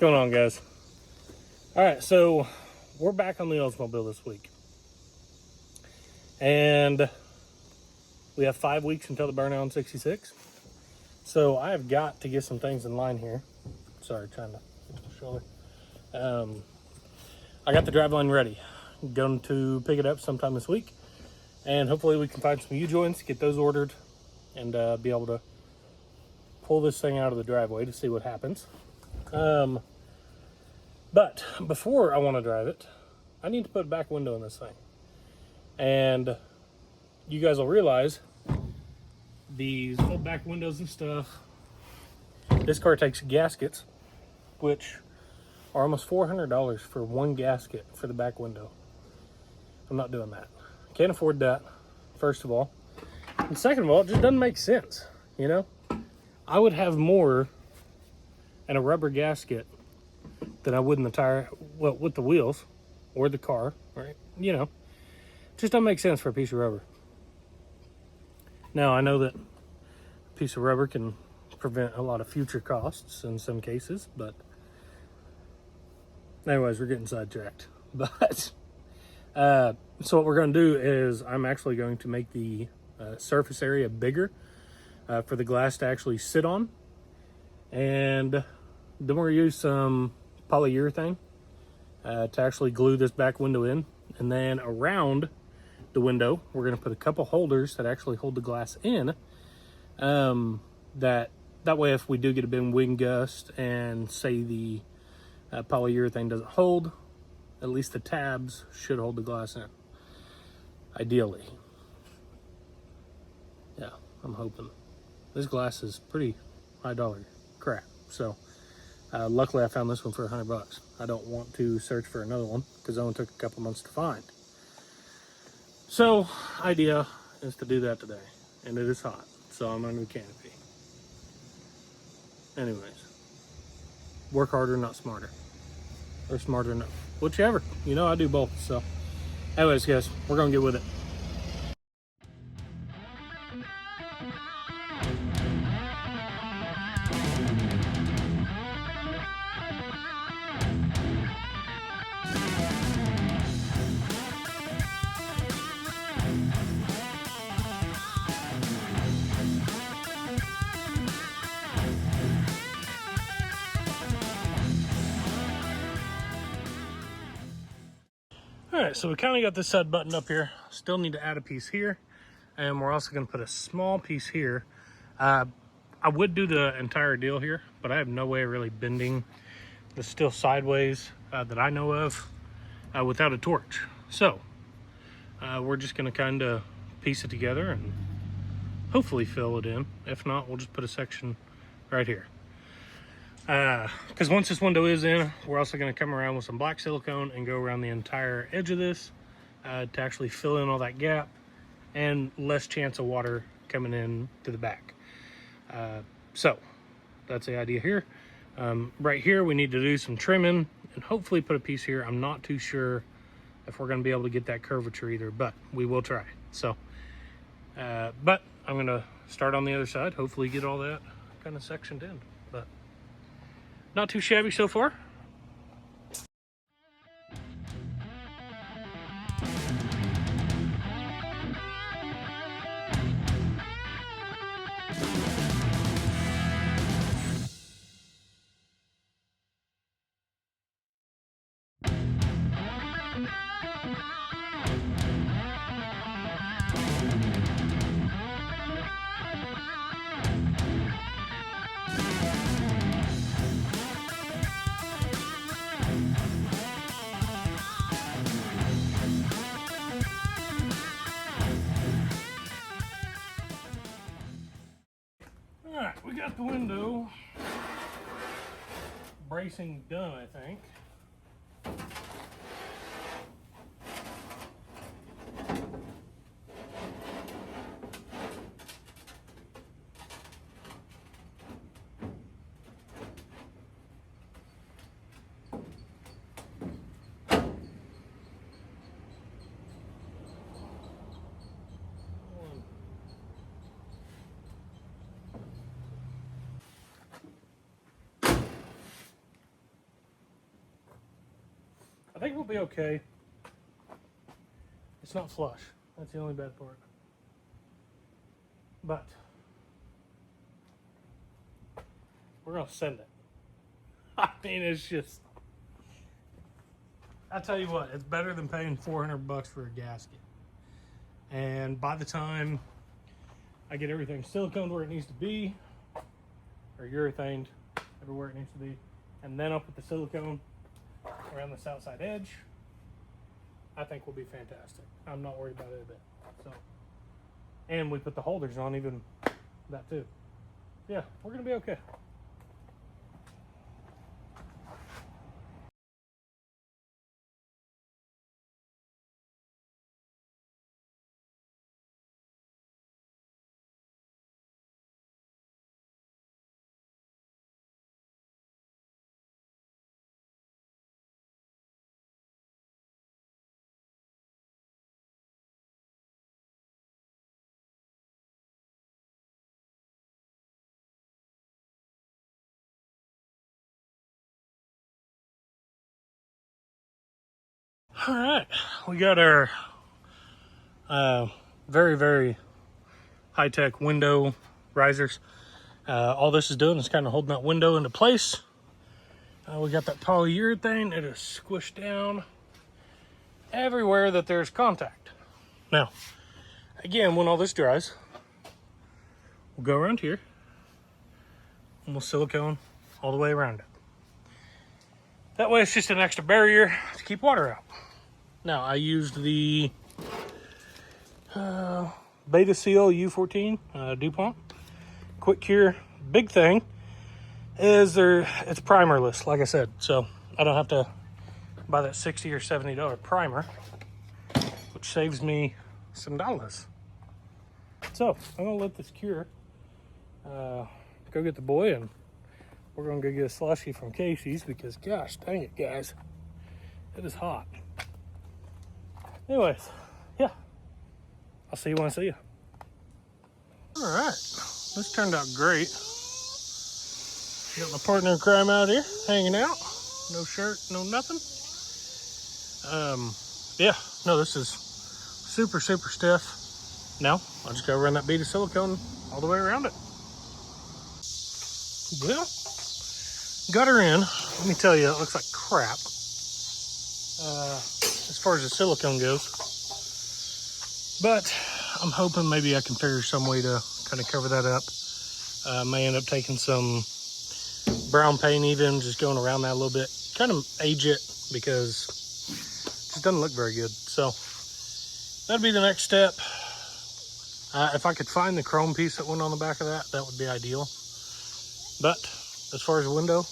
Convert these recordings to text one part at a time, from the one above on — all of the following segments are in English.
going on, guys? All right, so we're back on the Oldsmobile this week, and we have 5 weeks until the burnout on 66. So I have got to get some things in line here. Sorry, trying to get to my shoulder. I got the driveline ready. I'm going to pick it up sometime this week, and hopefully we can find some U-joints, get those ordered, and be able to pull this thing out of the driveway to see what happens. But before I want to drive it, I need to put a back window in this thing. And you guys will realize these old back windows and stuff, this car takes gaskets, which are almost $400 for one gasket for the back window. I'm not doing that. Can't afford that, first of all. And second of all, it just doesn't make sense, you know? I would have more in a rubber gasket than I would in the tire, well, with the wheels or the car, right? You know, just don't make sense for a piece of rubber. Now, I know that a piece of rubber can prevent a lot of future costs in some cases, but anyways, we're getting sidetracked. But so what we're going to do is I'm actually going to make the surface area bigger for the glass to actually sit on, and then we're going to use some polyurethane to actually glue this back window in, and then around the window we're going to put a couple holders that actually hold the glass in, that way if we do get a big wind gust and say the polyurethane doesn't hold, at least the tabs should hold the glass in, ideally. Yeah, I'm hoping. This glass is pretty high dollar crap, so luckily I found this one for $100. I don't want to search for another one because it only took a couple months to find. So idea is to do that today, and it is hot, so I'm under the canopy. Anyways, work harder, not smarter, or smarter, not whichever. You know, I do both. So anyways, guys, we're gonna get with it. All right, so we kind of got this side buttoned up here. Still need to add a piece here, and we're also going to put a small piece here. I would do the entire deal here, but I have no way of really bending the steel sideways that I know of without a torch. So we're just going to kind of piece it together and hopefully fill it in. If not, we'll just put a section right here. Because once this window is in, we're also going to come around with some black silicone and go around the entire edge of this to actually fill in all that gap and less chance of water coming in to the back. So that's the idea here. Right here we need to do some trimming and hopefully put a piece here. I'm not too sure if we're going to be able to get that curvature either, but we will try. So but I'm going to start on the other side, hopefully get all that kind of sectioned in. But not too shabby so far. All right, we got the window bracing done, I think. think we'll be okay. It's not flush. That's the only bad part. But we're gonna send it. I mean, it's just, I tell you what, it's better than paying $400 for a gasket. And by the time I get everything siliconed where it needs to be, or urethaned everywhere it needs to be, and then I'll put the silicone around this outside edge, I think we'll be fantastic. I'm not worried about it a bit. So, and we put the holders on even that too. Yeah, we're gonna be okay. All right, we got our very, very high-tech window risers. All this is doing is kind of holding that window into place. We got that polyurethane. It is squished down everywhere that there's contact. Now, again, when all this dries, we'll go around here and we'll silicone all the way around it. That way it's just an extra barrier to keep water out. Now, I used the Beta Seal U14 DuPont Quick Cure. Big thing is it's primerless, like I said, so I don't have to buy that $60 or $70 primer, which saves me some dollars. So I'm gonna let this cure. Go get the boy, and we're gonna go get a slushy from Casey's because, gosh dang it, guys, it is hot. Anyways, yeah, I'll see you when I see you. All right, this turned out great. Got my partner in crime out here, hanging out. No shirt, no nothing. Yeah, no, this is super, super stiff. Now, I'll just go run that bead of silicone all the way around it. Well, got her in. Let me tell you, it looks like crap. As far as the silicone goes. But I'm hoping maybe I can figure some way to kind of cover that up. May end up taking some brown paint even, just going around that a little bit. Kind of age it because it just doesn't look very good. So that'll be the next step. If I could find the chrome piece that went on the back of that, that would be ideal. But as far as the window,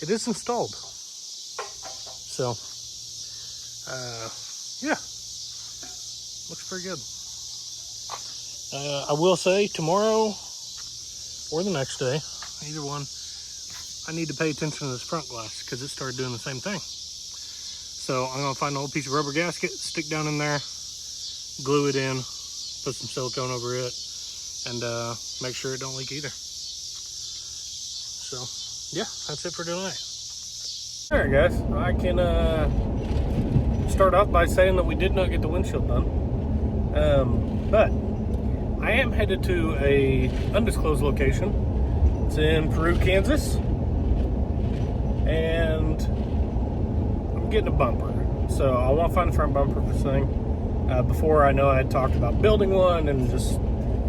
it is installed. So, yeah, looks pretty good. I will say tomorrow or the next day, either one, I need to pay attention to this front glass because it started doing the same thing. So I'm gonna find an old piece of rubber gasket, stick down in there, glue it in, put some silicone over it, and make sure it don't leak either. So yeah, that's it for tonight. All right, guys, I can start off by saying that we did not get the windshield done, but I am headed to a undisclosed location. It's in Peru, Kansas, and I'm getting a bumper. So I want to find a front bumper for this thing. Before, I know I had talked about building one and just, you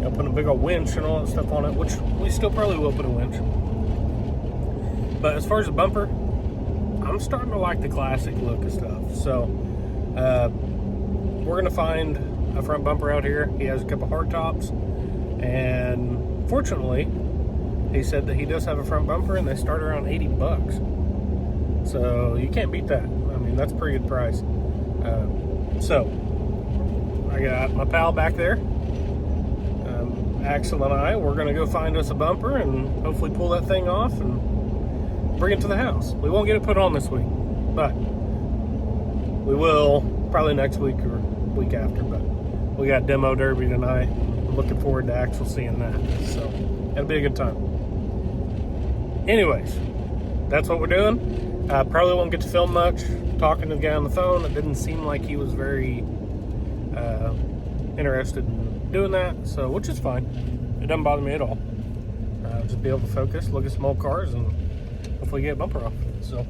know, putting a big old winch and all that stuff on it, which we still probably will put a winch. But as far as the bumper, I'm starting to like the classic look of stuff. So we're gonna find a front bumper out here. He has a couple hard tops, and fortunately, he said that he does have a front bumper, and they start around $80. So you can't beat that. I mean, that's a pretty good price. So I got my pal back there, Axel and I. We're gonna go find us a bumper and hopefully pull that thing off and bring it to the house. We won't get it put on this week, but we will probably next week or week after. But we got demo derby tonight. I'm looking forward to Axel seeing that. So it'll be a good time. Anyways, that's what we're doing. Probably won't get to film much talking to the guy on the phone, it didn't seem like he was very interested in doing that, so, which is fine. It doesn't bother me at all. Just be able to focus, look at some old cars, and hopefully get a bumper off. So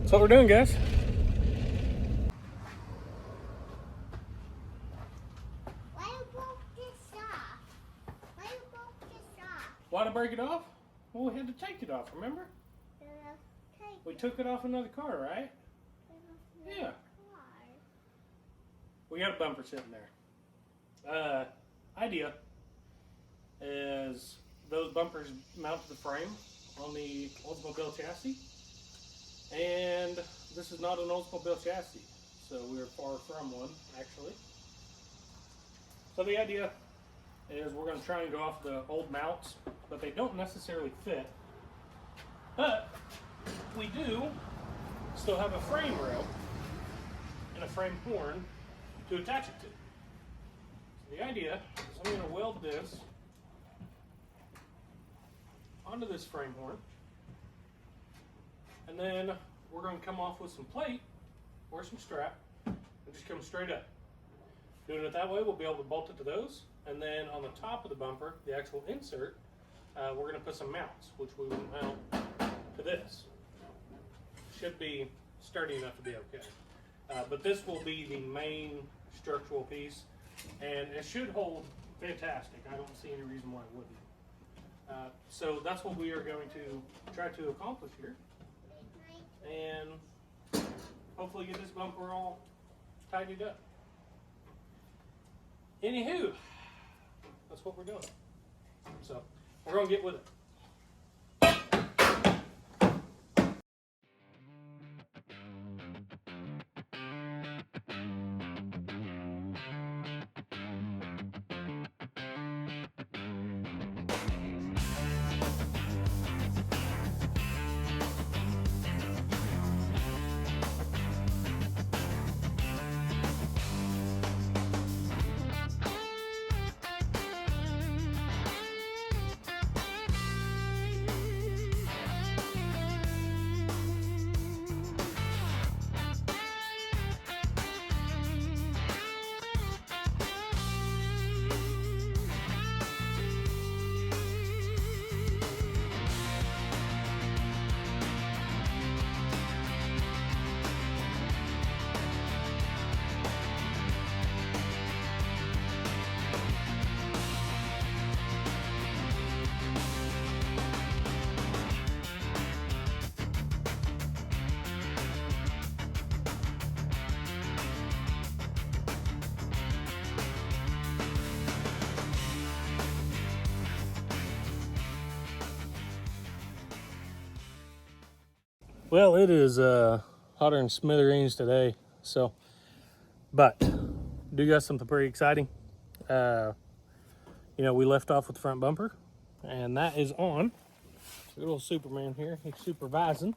that's what we're doing, guys. Why to break it off? Well, we had to take it off, remember? We took it off another car, right? Yeah. We got a bumper sitting there. Idea is those bumpers mount to the frame on the Oldsmobile chassis. And this is not an Oldsmobile chassis, so we're far from one, actually. So the idea is we're going to try and go off the old mounts, but they don't necessarily fit. But we do still have a frame rail and a frame horn to attach it to. So the idea is I'm going to weld this onto this frame horn, and then we're going to come off with some plate or some strap and just come straight up. Doing it that way, we'll be able to bolt it to those, and then on the top of the bumper, the actual insert, we're going to put some mounts, which we will mount to this. Should be sturdy enough to be okay. But this will be the main structural piece, and it should hold fantastic. I don't see any reason why it wouldn't. So that's what we are going to try to accomplish here, and hopefully get this bumper all tidied up. Anywho, that's what we're doing. So we're going to get with it. Well, it is hotter than smithereens today, so, but do got something pretty exciting. You know, we left off with the front bumper, and that is on. Good old Superman here, he's supervising.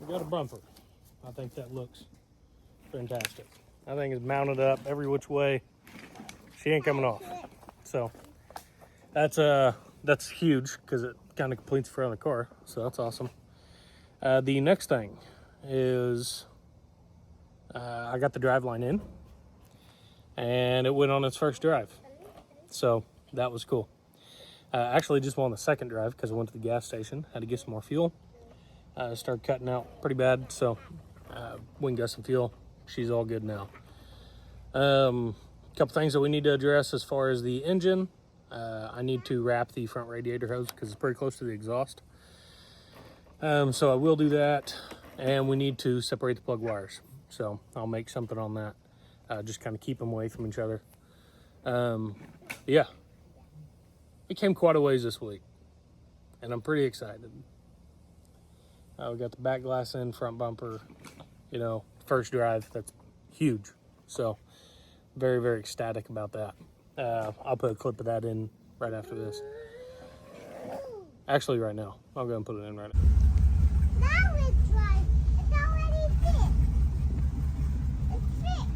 We got a bumper. I think that looks fantastic. I think it's mounted up every which way. She ain't coming off. So that's huge because it kind of completes the front of the car, so that's awesome. The next thing is I got the driveline in, and it went on its first drive, so that was cool. Actually just went on the second drive because I went to the gas station, had to get some more fuel. Started cutting out pretty bad, so we can get some fuel. She's all good now. Couple things that we need to address as far as the engine. I need to wrap the front radiator hose because it's pretty close to the exhaust. So I will do that, and we need to separate the plug wires. So I'll make something on that, just kind of keep them away from each other. Yeah, it came quite a ways this week, and I'm pretty excited. We got the back glass in, front bumper, you know, first drive, that's huge. So very, very ecstatic about that. I'll put a clip of that in right after this. Actually, right now. I'll go and put it in right now. Now it's right. It's already fit. It's fit.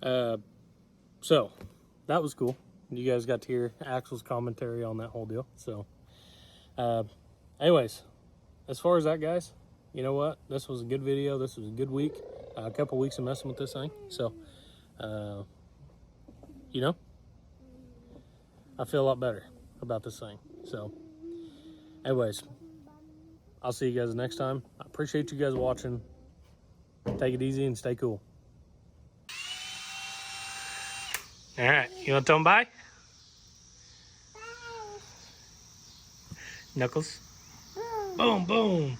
So that was cool. You guys got to hear Axel's commentary on that whole deal. So, anyways, as far as that, guys, you know what? This was a good video. This was a good week. A couple weeks of messing with this thing. So, you know, I feel a lot better about this thing. So, anyways, I'll see you guys next time. I appreciate you guys watching. Take it easy and stay cool. All right, you want to tell them bye? Bye. Knuckles. Boom. Boom, boom.